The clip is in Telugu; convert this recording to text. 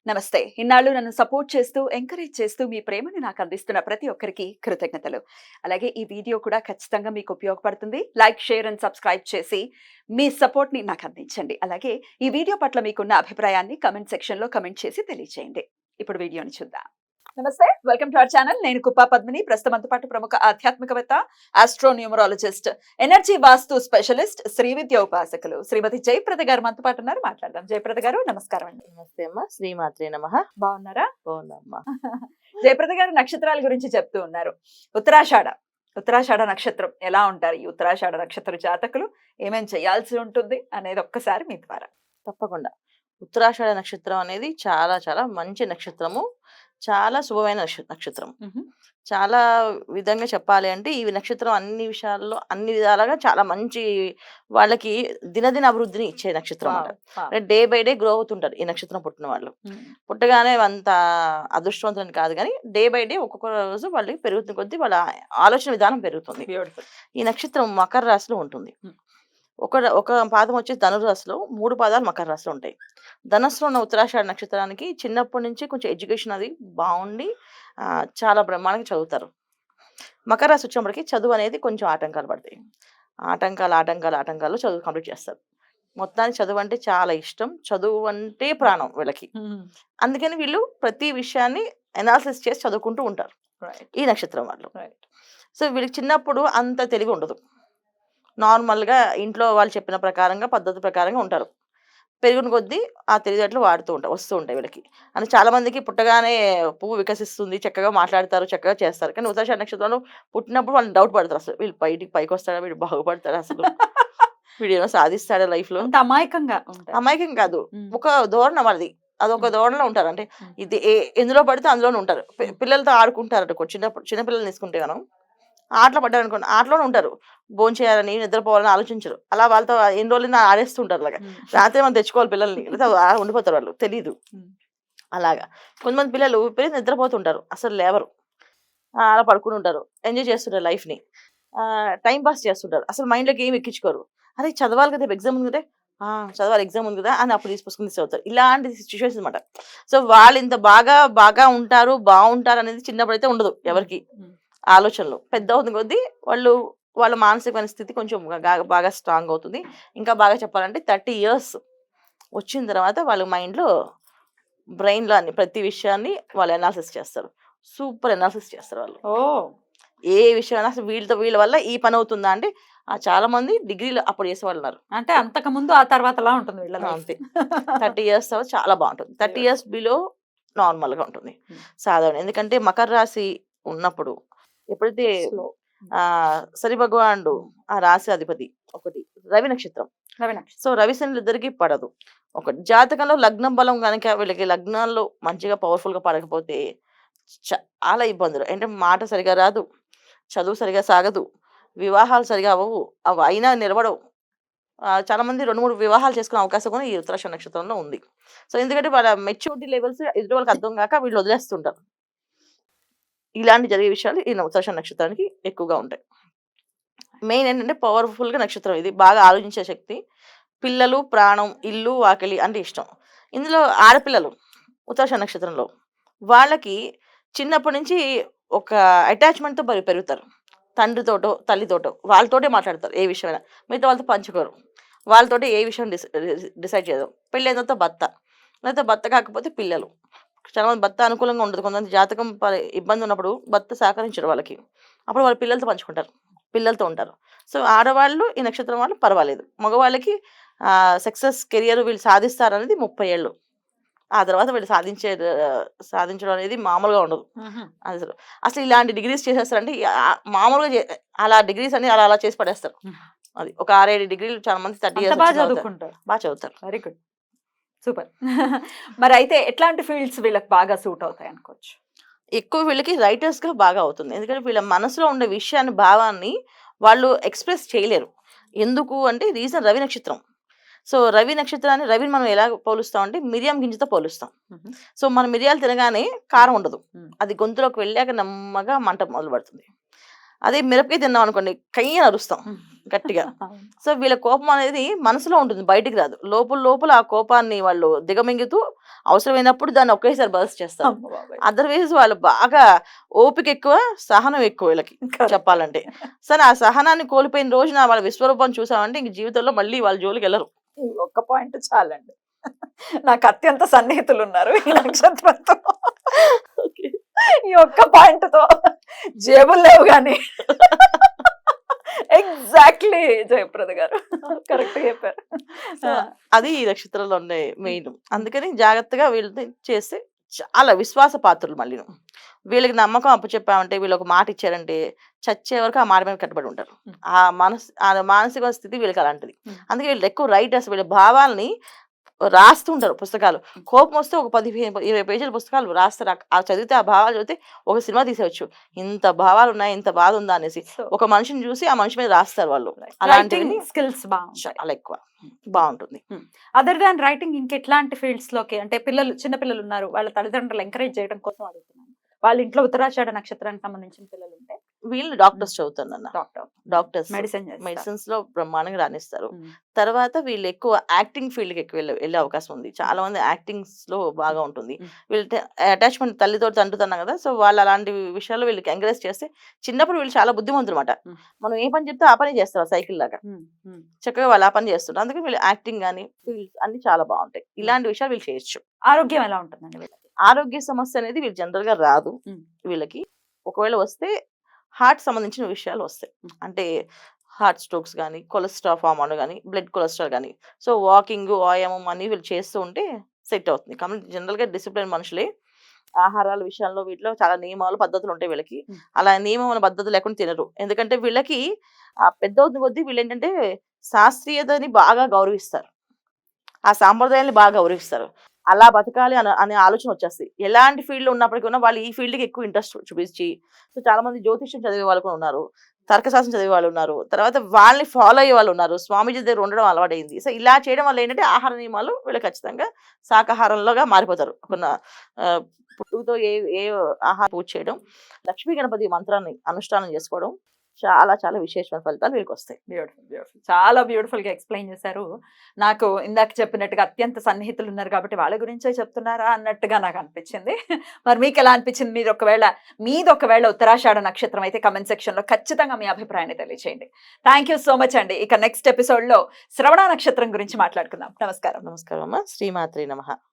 నమస్తే. ఇన్నాళ్ళు నన్ను సపోర్ట్ చేస్తూ, ఎంకరేజ్ చేస్తూ మీ ప్రేమని నాకు అందిస్తున్న ప్రతి ఒక్కరికి కృతజ్ఞతలు. అలాగే ఈ వీడియో కూడా ఖచ్చితంగా మీకు ఉపయోగపడుతుంది. లైక్, షేర్ అండ్ సబ్స్క్రైబ్ చేసి మీ సపోర్ట్‌ని నాకు అందించండి. అలాగే ఈ వీడియో పట్ల మీకున్న అభిప్రాయాన్ని కామెంట్ సెక్షన్‌లో కామెంట్ చేసి తెలియజేయండి. ఇప్పుడు వీడియోని చూద్దాం. నమస్తే. Welcome to our channel. నేను కుప్పా పద్మిని. ప్రస్తుతం మనతో పాటు ప్రముఖ ఆధ్యాత్మికవేత్త, ఆస్ట్రోన్యూమరాలజిస్ట్, ఎనర్జీ వాస్తు స్పెషలిస్ట్, శ్రీ విద్య ఉపాసకులు శ్రీమతి జయప్రద గారు మనతో పాటు ఉన్నారు. మాట్లాడదాం. జయప్రద గారు నమస్కారం అండి. నమస్తే అమ్మా, శ్రీమాత్రే నమః. బాగున్నారా? బాగుందమ్మా. జయప్రద గారు నక్షత్రాల గురించి చెప్తూ ఉన్నారు. ఉత్తరాషాఢ ఉత్తరాషాఢ నక్షత్రం ఎలా ఉంటారు? ఈ ఉత్తరాషాఢ నక్షత్ర జాతకులు ఏమేం చేయాల్సి ఉంటుంది అనేది ఒక్కసారి మీ ద్వారా. తప్పకుండా. ఉత్తరాషాఢ నక్షత్రం అనేది చాలా చాలా మంచి నక్షత్రము. చాలా శుభమైన నక్షత్రం. చాలా విధంగా చెప్పాలి అంటే ఈ నక్షత్రం అన్ని విషయాల్లో అన్ని విధాలుగా చాలా మంచి వాళ్ళకి దినదిన అభివృద్ధిని ఇచ్చే నక్షత్రం వావ్! అన్నమాట. వావ్! అంటే డే బై డే గ్రో అవుతుంటారు ఈ నక్షత్రం పుట్టిన వాళ్ళు. పుట్టగానే అంత అదృష్టవంతులని కాదు కానీ డే బై డే ఒక్కొక్క రోజు వాళ్ళకి పెరుగుతున్న కొద్దీ వాళ్ళ ఆలోచన విధానం పెరుగుతుంది. బ్యూటిఫుల్. ఈ నక్షత్రం మకర రాశిలో ఉంటుంది. Hmm. ఒక పాదం వచ్చేసి ధనురాశిలో, 3 పాదాలు మకర రాశిలో ఉంటాయి. ధనస్సులో ఉన్న ఉత్తరాషాఢ నక్షత్రానికి చిన్నప్పటి నుంచి కొంచెం ఎడ్యుకేషన్ అది బాగుండి చాలా బ్రహ్మాండంగా చదువుతారు. మకర రాశి వచ్చేప్పటికి చదువు అనేది కొంచెం ఆటంకాలు పడతాయి. ఆటంకాలు చదువు కంప్లీట్ చేస్తారు. మొత్తానికి చదువు అంటే చాలా ఇష్టం. చదువు అంటే ప్రాణం వీళ్ళకి. అందుకని వీళ్ళు ప్రతి విషయాన్ని అనాలిసిస్ చేసి చదువుకుంటూ ఉంటారు రైట్. ఈ నక్షత్రం వాళ్ళు. రైట్. సో వీళ్ళకి చిన్నప్పుడు అంత తెలివి ఉండదు. నార్మల్‌గా ఇంట్లో వాళ్ళు చెప్పిన ప్రకారంగా, పద్ధతి ప్రకారంగా ఉంటారు. పెరిగిన కొద్దీ ఆ తెలివితేటలు వస్తూ ఉంటాయి వీళ్ళకి. అంటే చాలా మందికి పుట్టగానే పువ్వు వికసిస్తుంది, చక్కగా మాట్లాడతారు, చక్కగా చేస్తారు. కానీ ఉత్తరాషాఢ నక్షత్రంలో పుట్టినప్పుడు వాళ్ళు డౌట్ పడతారు అసలు. వీళ్ళు పైకొస్తాడా? వీడు బాగుపడతాడా అసలు? వీడేమైనా సాధిస్తాడా లైఫ్‌లో? అంత అమాయకంగా ఉంటారు. అమాయకం కాదు. హ్మ్. ఒక ధోరణ వాళ్ళది. అదొక ధోరణిలో ఉంటారు. అంటే హ్మ్. ఇది ఎందులో పడితే అందులోనే ఉంటారు. పిల్లలతో ఆడుకుంటారట. చిన్న పిల్లల్ని తీసుకుంటే మనం ఆటలో పడ్డారనుకోండి, ఆటలోనే ఉంటారు. భోంచేయాలని, నిద్రపోవాలని ఆలోచించరు. అలా వాళ్ళతో ఎన్ని రోజులైనా ఆడేస్తుంటారు అలాగా. రాత్రి మనం తెచ్చుకోవాలి పిల్లల్ని. లేకపోతే ఉండిపోతారు వాళ్ళు. తెలీదు. అలాగా. కొంతమంది పిల్లలు నిద్రపోతుంటారు. అసలు లేవరు. అలా పడుకుని ఉంటారు. ఎంజాయ్ చేస్తుంటారు లైఫ్‌ని. టైమ్ పాస్ చేస్తుంటారు. అసలు మైండ్‌లోకి ఏమి ఎక్కించుకోరు. అరే చదవాలి కదా! ఎగ్జామ్ ఉంది కదా! చదవాలి ఎగ్జామ్ ఉంది కదా! అని అప్పుడు పుస్తకం తీసి చదువుతారు. ఇలాంటి సిట్యుయేషన్స్ అన్నమాట. సో వాళ్ళు ఇంత బాగా ఉంటారు, బావుంటారు అనేది చిన్నప్పుడైతే ఉండదు ఎవరికీ. ఆలోచనలు పెద్ద అవుతున్న కొద్దీ వాళ్ళ మానసికమైన స్థితి కొంచెం బాగా స్ట్రాంగ్ అవుతుంది. ఇంకా బాగా చెప్పాలంటే 30 ఇయర్స్ వచ్చిన తర్వాత వాళ్ళ బ్రెయిన్‌లో అన్ని ప్రతి విషయాన్ని వాళ్ళు అనాలిసిస్ చేస్తారు. సూపర్ అనాలిసిస్ చేస్తారు వాళ్ళు. ఓహ్! ఏ విషయమైనా అసలు వీళ్ళ వల్ల ఈ పని అవుతుందా అంటే చాలా మంది డిగ్రీలు అప్పుడు చేసేవాళ్ళు ఉన్నారు. అంటే అంతకుముందు ఆ తర్వాతలా ఉంటుంది వీళ్ళ లైఫ్. అంతే. 30 ఇయర్స్ తర్వాత చాలా బాగుంటుంది. 30 ఇయర్స్ బిలో నార్మల్‌గా ఉంటుంది. సాధారణ. ఎందుకంటే మకర రాశి ఉన్నప్పుడు ఎప్పుడైతే స్లో. శని భగవానుడు ఆ రాశి అధిపతి ఒకటి రవి నక్షత్రం. రవి నక్షత్రం. సో రవి శనులు ఇద్దరికి పడదు. ఒక జాతకంలో లగ్నం బలం కనుక వీళ్ళకి లగ్నాల్లో మంచిగా పవర్ఫుల్ గా పడకపోతే చాలా ఇబ్బందులు. అంటే మాట సరిగా రాదు, చదువు సరిగా సాగదు, వివాహాలు సరిగా అవ్వవు, అవి అయినా నిలబడవు. చాలా మంది 2, 3 వివాహాలు చేసుకునే అవకాశం కూడా ఈ ఉత్తరాషాఢ నక్షత్రంలో ఉంది. సో ఎందుకంటే వాళ్ళ మెచ్యూరిటీ లెవెల్స్ ఎదుటి వాళ్ళకి అర్థం కాక వీళ్ళు వదిలేస్తుంటారు. ఇలాంటి జరిగే విషయాలు ఈ ఉత్తరాషాఢ నక్షత్రానికి ఎక్కువగా ఉంటాయి. మెయిన్ ఏంటంటే పవర్ఫుల్‌గా నక్షత్రం ఇది. బాగా ఆలోచించే శక్తి. పిల్లలు, ప్రాణం, ఇల్లు, వాకిలి అంటే ఇష్టం. ఇందులో ఆడపిల్లలు ఉత్తరాషాఢ నక్షత్రంలో వాళ్ళకి చిన్నప్పటి నుంచి ఒక అటాచ్‌మెంట్‌తో పెరుగుతారు. తండ్రితోటో, తల్లితోటో వాళ్ళతోటే మాట్లాడతారు ఏ విషయమైనా. మిగతా వాళ్ళతో పంచుకోరు. వాళ్ళతోటి ఏ విషయం డిసైడ్ చేయరు. పెళ్ళైన తర్వాత భర్త. లేకపోతే భర్త కాకపోతే పిల్లలు. చాలా మంది భర్త అనుకూలంగా ఉండదు. కొంతమంది జాతకం ఇబ్బంది ఉన్నప్పుడు భర్త సహకరించరు వాళ్ళకి. అప్పుడు వాళ్ళు పిల్లలతో పంచుకుంటారు. పిల్లలతో ఉంటారు. సో ఆడవాళ్ళు ఈ నక్షత్రం వాళ్ళు పర్వాలేదు. మగవాళ్ళకి సక్సెస్ కెరియర్ వీళ్ళు సాధిస్తారనేది 30 ఏళ్ళు. ఆ తర్వాత వీళ్ళు సాధించడం అనేది మామూలుగా ఉండదు. అసలు ఇలాంటి డిగ్రీస్ చేసేస్తారంటే మామూలుగా అలా డిగ్రీస్ అన్ని అలా చేసి పడేస్తారు. అది ఒక 6, 7 డిగ్రీలు చాలా మంది 30 ఇయర్స్ బాగా చదువుకుంటారు. బాగా చదువుతారు. Very good. సూపర్. మరి అయితే ఎట్లాంటి ఫీల్డ్స్ వీళ్ళకి బాగా సూట్ అవుతాయి అనుకోవచ్చు? ఎక్కువ వీళ్ళకి రైటర్స్‌గా బాగా అవుతుంది. ఎందుకంటే వీళ్ళ మనసులో ఉండే విషయాన్ని, భావాన్ని వాళ్ళు ఎక్స్‌ప్రెస్ చేయలేరు. ఎందుకు అంటే రీజన్ రవి నక్షత్రం. సో రవిని మనం ఎలా పోలుస్తాం అంటే మిరియం గింజతో పోలుస్తాం. సో మనం మిరియాలు తినగానే కారం ఉండదు. అది గొంతులోకి వెళ్ళాక నెమ్మగా మంట మొదలుపడుతుంది. అదే మిరపకాయ తిన్నాం అనుకోండి కయ్య అరుస్తాం గట్టిగా. అవును. సో వీళ్ళ కోపం అనేది మనసులో ఉంటుంది, బయటికి రాదు. లోపల లోపల ఆ కోపాన్ని వాళ్ళు దిగమింగుతూ అవసరమైనప్పుడు దాన్ని ఒకేసారి బర్స్ట్ చేస్తారు. అమ్మ బాబోయ్! అదర్‌వైజ్ వాళ్ళు బాగా ఓపిక ఎక్కువ, సహనం ఎక్కువ వీళ్ళకి కరెక్ట్. చెప్పాలంటే. సరే ఆ సహనాన్ని కోల్పోయిన రోజున వాళ్ళ విశ్వరూపం చూసామంటే ఇంక జీవితంలో మళ్ళీ వాళ్ళ జోలికెళ్లరు. ఈ ఒక్క పాయింట్ చాలండి. నాకు అత్యంత సన్నిహితులున్నారు ఈ నక్షత్రంతో. ఓకే. ఈ ఒక్క పాయింట్‌తో జేబులు లేవు గానీ ఎగ్జాక్ట్‌లీ జయప్రద గారు. కరెక్ట్‌గా చెప్పారు. సో ఆ! అది ఈ నక్షత్రంలో ఉండే మెయిన్. అందుకని జాగ్రత్తగా వీళ్ళని చేస్తే చాలా విశ్వాస పాత్రులు మళ్ళీను. వీళ్ళకి నమ్మకం అప్పచెప్పామంటే, వీళ్ళు ఒక మాట ఇచ్చారంటే చచ్చే వరకు ఆ మాట మీద కట్టుబడి ఉంటారు. హ్మ్. ఆ మానసిక స్థితి వీళ్ళకి అలాంటిది. హ్మ్. అందుకే వీళ్ళు ఎక్కువ రైటర్స్, వీళ్ళ భావాల్ని రాస్తుంటారు పుస్తకాలు. కోపం వస్తే ఒక 10, 20 పేజీల పుస్తకాలు రాస్తారు. చదివితే ఆ భావాలు చదివితే ఒక సినిమా తీసేయొచ్చు. ఇంత భావాలున్నాయి, ఇంత బాధ ఉందా అనేసి. సో ఒక మనిషిని చూసి ఆ మనిషి మీద రాస్తారు వాళ్ళు. రైటింగ్ అలాంటివి స్కిల్స్ బావుంటాయి. చాలా ఎక్కువ హ్మ్. బావుంటుంది. అదర్ దాన్ రైటింగ్ ఇంకెట్లాంటి ఫీల్డ్స్‌లోకి అంటే చిన్న పిల్లలున్నారు. వాళ్ళ తల్లిదండ్రులు ఎంకరేజ్ చేయడం కోసం అడుగుతున్నాను. వాళ్ళ ఇంట్లో ఉత్తరాషాఢ నక్షత్రానికి సంబంధించిన పిల్లలుంటే వీళ్ళు డాక్టర్స్ చదువుతారన్న. డాక్టర్, డాక్టర్స్ మెడిసిన్ చేస్తారు. మెడిసిన్స్‌లో బ్రహ్మాండంగా రాణిస్తారు. హ్మ్. తర్వాత వీళ్ళు ఎక్కువ యాక్టింగ్ ఫీల్డ్‌కి ఎక్కువ వెళ్ళే అవకాశం ఉంది. చాలా మంది యాక్టింగ్స్‌లో బాగా ఉంటుంది. హ్మ్. వీళ్ళు అటాచ్‌మెంట్ తల్లితోటి తంటుతున్నాం కదా! సో వాళ్ళు అలాంటి విషయాల్లో వీళ్ళకి ఎంకరేజ్ చేస్తే చిన్నప్పుడు వీళ్ళు చాలా బుద్ధిమంతులమాట. హ్మ్. మనం ఏ పని చెప్తే ఆ పని చేస్తారు సైకిల్ లాగా. హ్మ్. హ్మ్. చక్కగా వాళ్ళు ఆ పని చేస్తుంటారు. అందుకని వీళ్ళు యాక్టింగ్ గాని, ఫీల్డ్స్ అన్నీ చాలా బావుంటాయి. ఇలాంటి విషయాలు వీళ్ళు చేయొచ్చు. ఆరోగ్యం ఎలా ఉంటుందండి వీళ్ళకి? ఆరోగ్య సమస్య అనేది వీళ్ళు జనరల్‌గా రాదు హ్మ్. వీళ్ళకి. ఒకవేళ వస్తే హార్ట్ సంబంధించిన విషయాలు వస్తాయి. హ్మ్. అంటే హార్ట్ స్ట్రోక్స్ గానీ, కొలెస్ట్రాల్ ఫార్మ్ అవ్వడం గానీ, బ్లడ్ కొలెస్ట్రాల్ గానీ. సో వాకింగు, వ్యాయామం అన్నీ వీళ్ళు చేస్తూ ఉంటే సెట్ అవుతుంది. జనరల్‌గా డిసిప్లిన్ మనుషులే. ఆహారాల విషయంలో వీటిలో చాలా నియమాలు, పద్ధతులు ఉంటాయి వీళ్ళకి. హ్మ్. అలా నియమం, పద్ధతి లేకుండా తినరు. ఎందుకంటే వీళ్ళకి పెద్దవుతున్న కొద్దీ వీళ్ళేంటంటే శాస్త్రీయతని బాగా గౌరవిస్తారు. ఆ సాంప్రదాయాల్ని బాగా గౌరవిస్తారు. అలా బతకాలి అనే ఆలోచన వచ్చేస్తది. ఎలాంటి ఫీల్డ్‌లో ఉన్నప్పటికి కూడా వాళ్ళు ఈ ఫీల్డ్‌కి ఎక్కువ ఇంట్రెస్ట్ చూపించి, సో చాలా మంది జ్యోతిష్యం చదివే వాళ్ళు కూడా ఉన్నారు. తర్కశాస్త్రం చదివే వాళ్ళు ఉన్నారు. తర్వాత వాళ్ళని ఫాలో అయ్యే వాళ్ళు ఉన్నారు. స్వామీజీ దగ్గర ఉండడం అలవాటయింది. సో ఇలా చేయడం వల్ల ఏంటంటే ఆహార నియమాలు వీళ్ళు ఖచ్చితంగా శాకాహారంలోగా మారిపోతారు. ఆహ్, పుట్టుకతో ఏ ఏ ఆహారం పూజ చేయడం, లక్ష్మీ గణపతి మంత్రాన్ని అనుష్ఠానం చేసుకోవడం చాలా చాలా విశేషమైన ఫలితాలు వీళ్ళకొస్తాయి. బ్యూటిఫుల్. బ్యూటిఫుల్. చాలా బ్యూటిఫుల్‌గా ఎక్స్‌ప్లెయిన్ చేశారు. నాకు ఇందాక చెప్పినట్టుగా అత్యంత సన్నిహితులున్నారు కాబట్టి వాళ్ళ గురించే చెప్తున్నారా అన్నట్టుగా నాకనిపించింది. మరి మీకెలా అనిపించింది? మీదొకవేళ ఉత్తరాషాఢ నక్షత్రం అయితే కామెంట్ సెక్షన్‌లో ఖచ్చితంగా మీ అభిప్రాయాన్ని తెలియచేయండి. థాంక్ యూ సో మచ్ అండి. ఇక నెక్స్ట్ ఎపిసోడ్‌లో శ్రవణ నక్షత్రం గురించి మాట్లాడుకుందాం. నమస్కారం. నమస్కారం అమ్మ. శ్రీమాత్రే నమః.